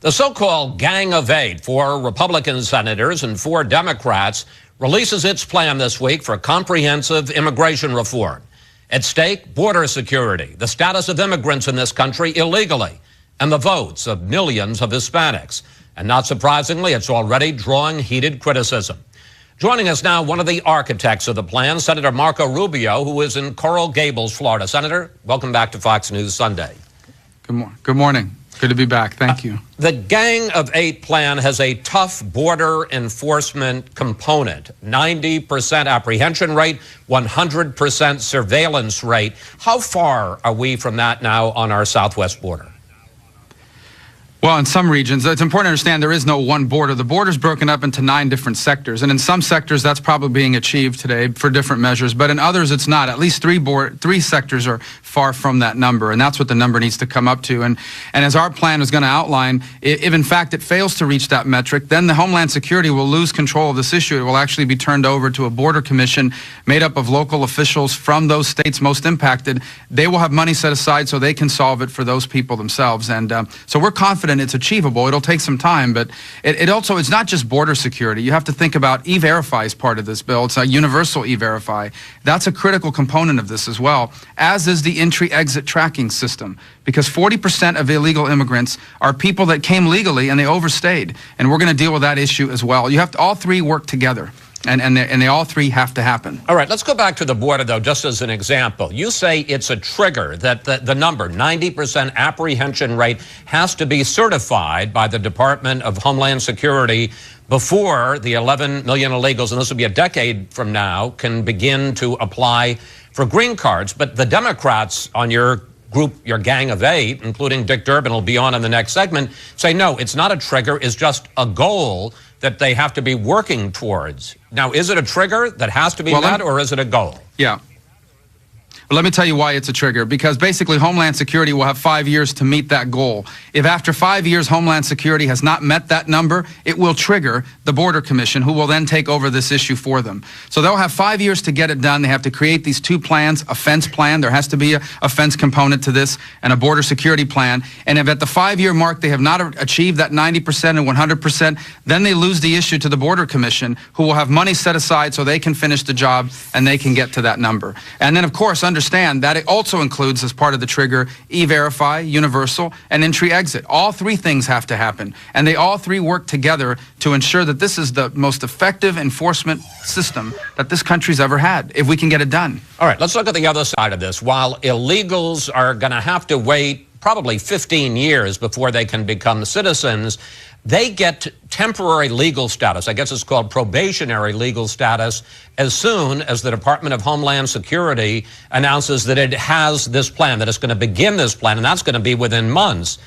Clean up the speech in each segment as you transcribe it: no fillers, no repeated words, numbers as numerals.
The so-called Gang of Eight, 4 Republican senators and 4 Democrats, releases its plan this week for comprehensive immigration reform. At stake, border security, the status of immigrants in this country illegally, and the votes of millions of Hispanics. And not surprisingly, it's already drawing heated criticism. Joining us now, one of the architects of the plan, Senator Marco Rubio, who is in Coral Gables, Florida. Senator, welcome back to Fox News Sunday. Good morning. Good to be back. Thank you. The Gang of Eight plan has a tough border enforcement component, 90% apprehension rate, 100% surveillance rate. How far are we from that now on our southwest border? Well, in some regions, it's important to understand there is no one border. The border is broken up into 9 different sectors. And in some sectors, that's probably being achieved today for different measures. But in others, it's not. At least 3 sectors are far from that number. And that's what the number needs to come up to. And as our plan is going to outline, if in fact it fails to reach that metric, then the Homeland Security will lose control of this issue. It will actually be turned over to a border commission made up of local officials from those states most impacted. They will have money set aside so they can solve it for those people themselves. And so we're confident it's achievable. It'll take some time, but it's not just border security. You have to think about E-Verify as part of this bill. It's a universal E-Verify. That's a critical component of this as well, as is the entry-exit tracking system, because 40% of illegal immigrants are people that came legally and they overstayed, and we're going to deal with that issue as well. You have to all 3 work together. And they all 3 have to happen. All right, let's go back to the border, though, just as an example. You say it's a trigger that the number, 90% apprehension rate, has to be certified by the Department of Homeland Security before the 11 million illegals, and this will be a decade from now, can begin to apply for green cards. But the Democrats on your group, your Gang of Eight, including Dick Durbin, will be on in the next segment, say, no, it's not a trigger, it's just a goal that they have to be working towards. Now, is it a trigger that has to be met, or is it a goal? Yeah. Well, let me tell you why it's a trigger. Because basically, Homeland Security will have 5 years to meet that goal. If after 5 years Homeland Security has not met that number, it will trigger the Border Commission, who will then take over this issue for them. So they'll have 5 years to get it done. They have to create these 2 plans, a fence plan. There has to be a fence component to this, and a border security plan. And if at the 5-year mark they have not achieved that 90% and 100%, then they lose the issue to the Border Commission, who will have money set aside so they can finish the job and they can get to that number. And then, of course, understand that it also includes, as part of the trigger, E-Verify, universal, and entry-exit. All 3 things have to happen, and they all 3 work together to ensure that this is the most effective enforcement system that this country's ever had, if we can get it done. All right, let's look at the other side of this. While illegals are going to have to wait probably 15 years before they can become citizens, they get temporary legal status. I guess it's called probationary legal status as soon as the Department of Homeland Security announces that it has this plan, that it's going to begin this plan, and that's going to be within months.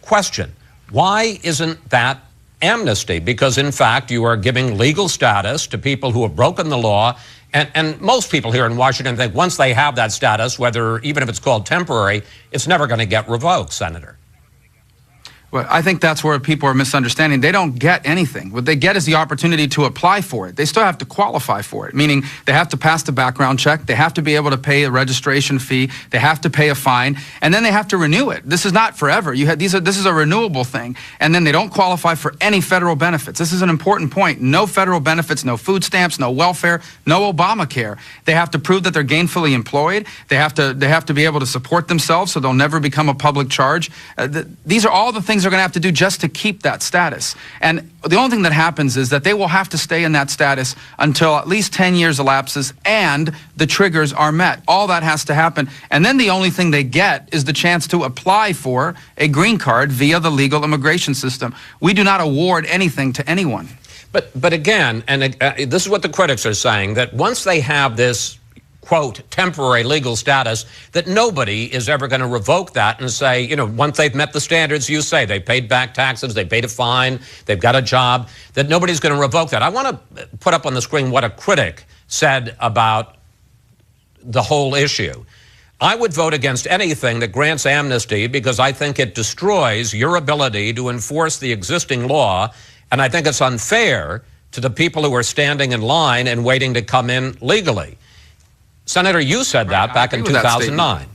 Question, why isn't that amnesty? Because, in fact, you are giving legal status to people who have broken the law, and most people here in Washington think once they have that status, even if it's called temporary, it's never going to get revoked, Senator. Well, I think that's where people are misunderstanding. They don't get anything. What they get is the opportunity to apply for it. They still have to qualify for it, meaning they have to pass the background check, they have to be able to pay a registration fee, they have to pay a fine, and then they have to renew it. This is not forever. This is a renewable thing, and then they don't qualify for any federal benefits. This is an important point. No federal benefits, no food stamps, no welfare, no Obamacare. They have to prove that they're gainfully employed. They have to be able to support themselves, so they'll never become a public charge. These are all the things they're going to have to do just to keep that status. And the only thing that happens is that they will have to stay in that status until at least 10 years elapses and the triggers are met. All that has to happen. And then the only thing they get is the chance to apply for a green card via the legal immigration system. We do not award anything to anyone. But again, and this is what the critics are saying, that once they have this quote, temporary legal status, that nobody is ever going to revoke that and say, you know, once they've met the standards, you say they paid back taxes, they paid a fine, they've got a job, that nobody's going to revoke that. I want to put up on the screen what a critic said about the whole issue. I would vote against anything that grants amnesty because I think it destroys your ability to enforce the existing law, and I think it's unfair to the people who are standing in line and waiting to come in legally. Senator, you said that back in 2009.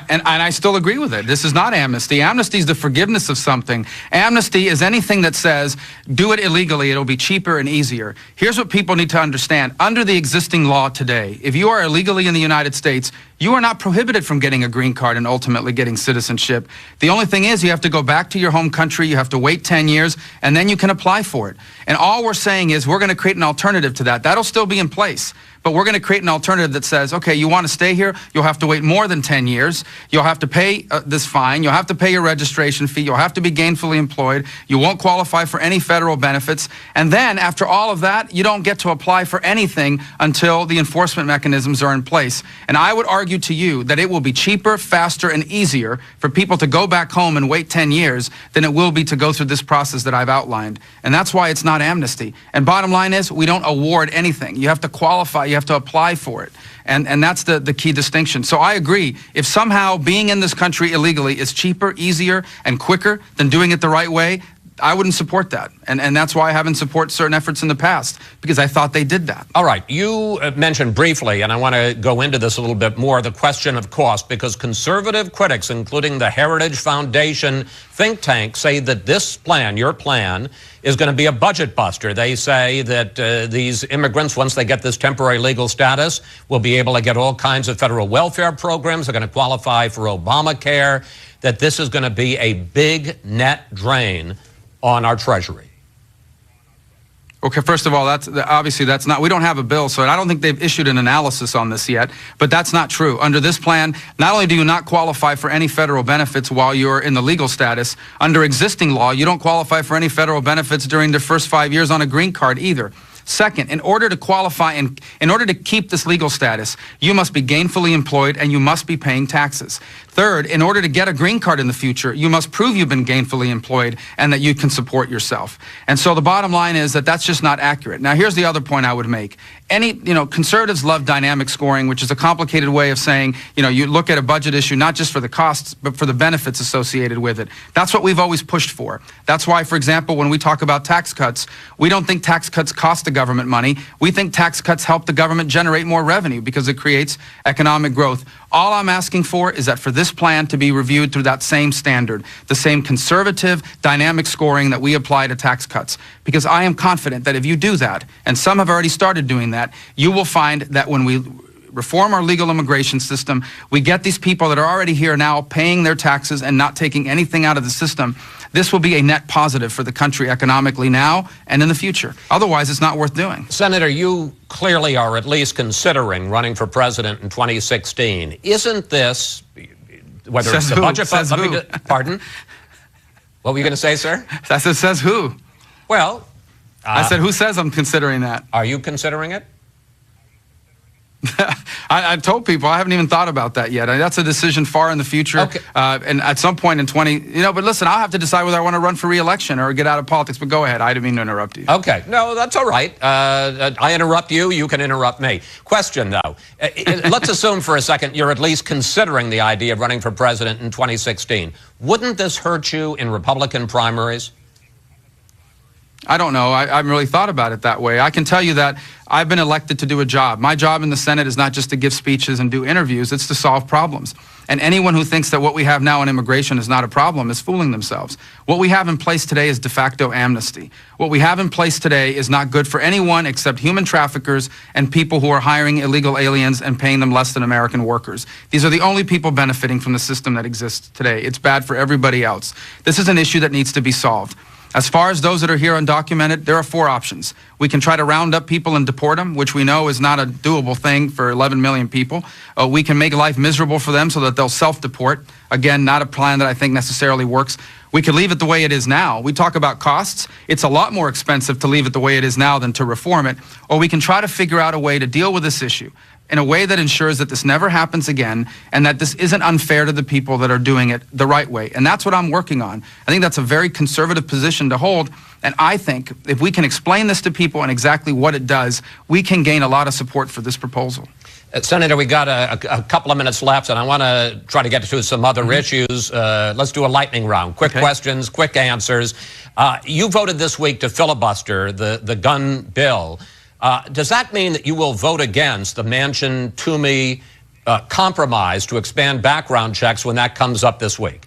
And I still agree with it. This is not amnesty. Amnesty is the forgiveness of something. Amnesty is anything that says, do it illegally, it'll be cheaper and easier. Here's what people need to understand. Under the existing law today, if you are illegally in the United States, you are not prohibited from getting a green card and ultimately getting citizenship. The only thing is you have to go back to your home country, you have to wait 10 years, and then you can apply for it. And all we're saying is we're going to create an alternative to that. That'll still be in place. But we're going to create an alternative that says, okay, you want to stay here, you'll have to wait more than 10 years, you'll have to pay this fine, you'll have to pay your registration fee, you'll have to be gainfully employed, you won't qualify for any federal benefits, and then after all of that, you don't get to apply for anything until the enforcement mechanisms are in place. And I would argue to you that it will be cheaper, faster, and easier for people to go back home and wait 10 years than it will be to go through this process that I've outlined. And that's why it's not amnesty. And bottom line is, we don't award anything. You have to qualify, you have to apply for it. And that's the key distinction. So I agree, if somehow being in this country illegally is cheaper, easier, and quicker than doing it the right way, I wouldn't support that. And that's why I haven't supported certain efforts in the past, because I thought they did that. All right. You mentioned briefly, and I want to go into this a little bit more, the question of cost, because conservative critics, including the Heritage Foundation think tank, say that this plan, your plan, is going to be a budget buster. They say that these immigrants, once they get this temporary legal status, will be able to get all kinds of federal welfare programs. They're going to qualify for Obamacare, that this is going to be a big net drain on our Treasury. Okay, first of all, obviously that's not, we don't have a bill, so I don't think they've issued an analysis on this yet, but that's not true. Under this plan, not only do you not qualify for any federal benefits while you're in the legal status, under existing law, you don't qualify for any federal benefits during the first 5 years on a green card either. Second, in order to qualify and in order to keep this legal status, you must be gainfully employed and you must be paying taxes. Third, in order to get a green card in the future, you must prove you've been gainfully employed and that you can support yourself. And so the bottom line is that that's just not accurate. Now, here's the other point I would make. Conservatives love dynamic scoring, which is a complicated way of saying, you look at a budget issue not just for the costs, but for the benefits associated with it. That's what we've always pushed for. That's why, for example, when we talk about tax cuts, we don't think tax cuts cost the government money. We think tax cuts help the government generate more revenue because it creates economic growth. All I'm asking for is that for this plan to be reviewed through that same standard, the same conservative, dynamic scoring that we apply to tax cuts. Because I am confident that if you do that, and some have already started doing that, you will find that when we reform our legal immigration system, we get these people that are already here now paying their taxes and not taking anything out of the system. This will be a net positive for the country economically now and in the future. Otherwise, it's not worth doing. Senator, you clearly are at least considering running for president in 2016. Isn't this, whether it's the budget... Pardon? What were you going to say, sir? I said, says who? Well... I said, who says I'm considering that? Are you considering it? I told people I haven't even thought about that yet. That's a decision far in the future. Okay. And at some point in but listen, I'll have to decide whether I want to run for re-election or get out of politics. But go ahead. I didn't mean to interrupt you. Okay. No, that's all right. I interrupt you. You can interrupt me. Question, though. Let's assume for a second you're at least considering the idea of running for president in 2016. Wouldn't this hurt you in Republican primaries? I don't know. I haven't really thought about it that way. I can tell you that I've been elected to do a job. My job in the Senate is not just to give speeches and do interviews. It's to solve problems. And anyone who thinks that what we have now in immigration is not a problem is fooling themselves. What we have in place today is de facto amnesty. What we have in place today is not good for anyone except human traffickers and people who are hiring illegal aliens and paying them less than American workers. These are the only people benefiting from the system that exists today. It's bad for everybody else. This is an issue that needs to be solved. As far as those that are here undocumented, there are 4 options. We can try to round up people and deport them, which we know is not a doable thing for 11 million people. We can make life miserable for them so that they'll self-deport. Again, not a plan that I think necessarily works. We could leave it the way it is now. We talk about costs. It's a lot more expensive to leave it the way it is now than to reform it. Or we can try to figure out a way to deal with this issue in a way that ensures that this never happens again and that this isn't unfair to the people that are doing it the right way. And that's what I'm working on. I think that's a very conservative position to hold. And I think if we can explain this to people and exactly what it does, we can gain a lot of support for this proposal. Senator, we got a couple of minutes left, and I want to try to get to some other issues. Let's do a lightning round. Quick questions, quick answers. You voted this week to filibuster the gun bill. Does that mean that you will vote against the Manchin-Toomey compromise to expand background checks when that comes up this week?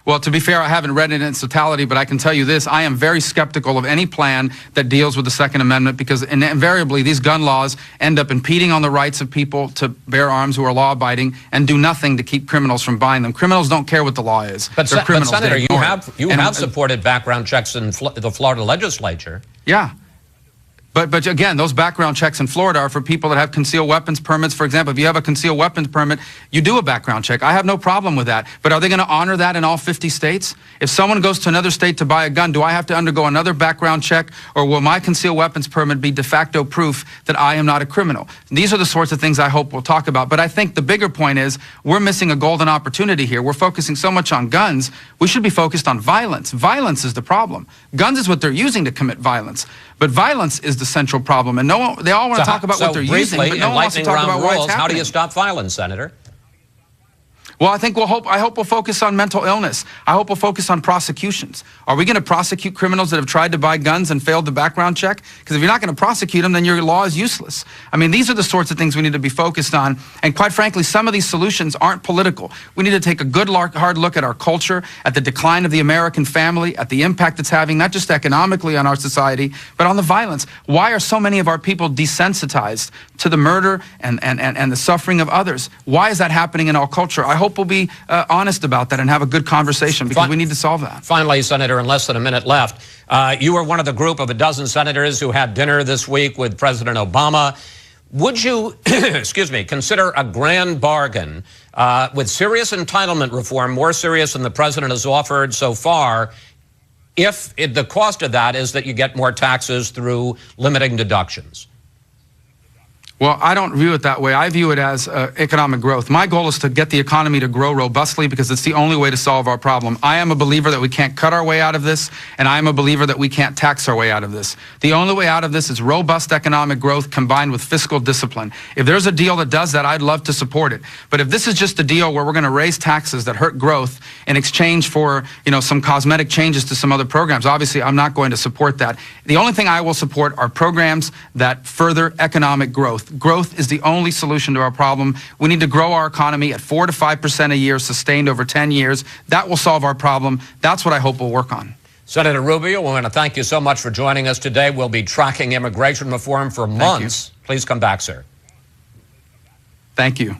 Well, to be fair, I haven't read it in its totality, but I can tell you this. I am very skeptical of any plan that deals with the Second Amendment because invariably these gun laws end up impeding on the rights of people to bear arms who are law-abiding and do nothing to keep criminals from buying them. Criminals don't care what the law is. But, They're criminals. Senator, you have supported background checks in the Florida legislature. Yeah. But again, those background checks in Florida are for people that have concealed weapons permits. For example, if you have a concealed weapons permit, you do a background check. I have no problem with that. But are they going to honor that in all 50 states? If someone goes to another state to buy a gun, do I have to undergo another background check? Or will my concealed weapons permit be de facto proof that I am not a criminal? These are the sorts of things I hope we'll talk about. But I think the bigger point is we're missing a golden opportunity here. We're focusing so much on guns. We should be focused on violence. Violence is the problem. Guns is what they're using to commit violence. But violence is the central problem, and they all want to talk about what they're using, but no one wants to talk about why it's happening. How do you stop violence, Senator? Well, I hope we'll focus on mental illness. I hope we'll focus on prosecutions. Are we going to prosecute criminals that have tried to buy guns and failed the background check? Because if you're not going to prosecute them, then your law is useless. I mean, these are the sorts of things we need to be focused on. And quite frankly, some of these solutions aren't political. We need to take a good, hard look at our culture, at the decline of the American family, at the impact it's having, not just economically on our society, but on the violence. Why are so many of our people desensitized to the murder and the suffering of others? Why is that happening in our culture? I hope we'll be honest about that and have a good conversation because we need to solve that. Finally, Senator, in less than a minute left, you were one of the group of a dozen senators who had dinner this week with President Obama. Would you, excuse me, consider a grand bargain with serious entitlement reform, more serious than the president has offered so far, if the cost of that is that you get more taxes through limiting deductions? Well, I don't view it that way. I view it as economic growth. My goal is to get the economy to grow robustly because it's the only way to solve our problem. I am a believer that we can't cut our way out of this, and I am a believer that we can't tax our way out of this. The only way out of this is robust economic growth combined with fiscal discipline. If there's a deal that does that, I'd love to support it. But if this is just a deal where we're going to raise taxes that hurt growth in exchange for, some cosmetic changes to some other programs, obviously I'm not going to support that. The only thing I will support are programs that further economic growth. Growth is the only solution to our problem. We need to grow our economy at 4 to 5% a year, sustained over 10 years. That will solve our problem. That's what I hope we'll work on. Senator Rubio, we want to thank you so much for joining us today. We'll be tracking immigration reform for months. Please come back, sir. Thank you.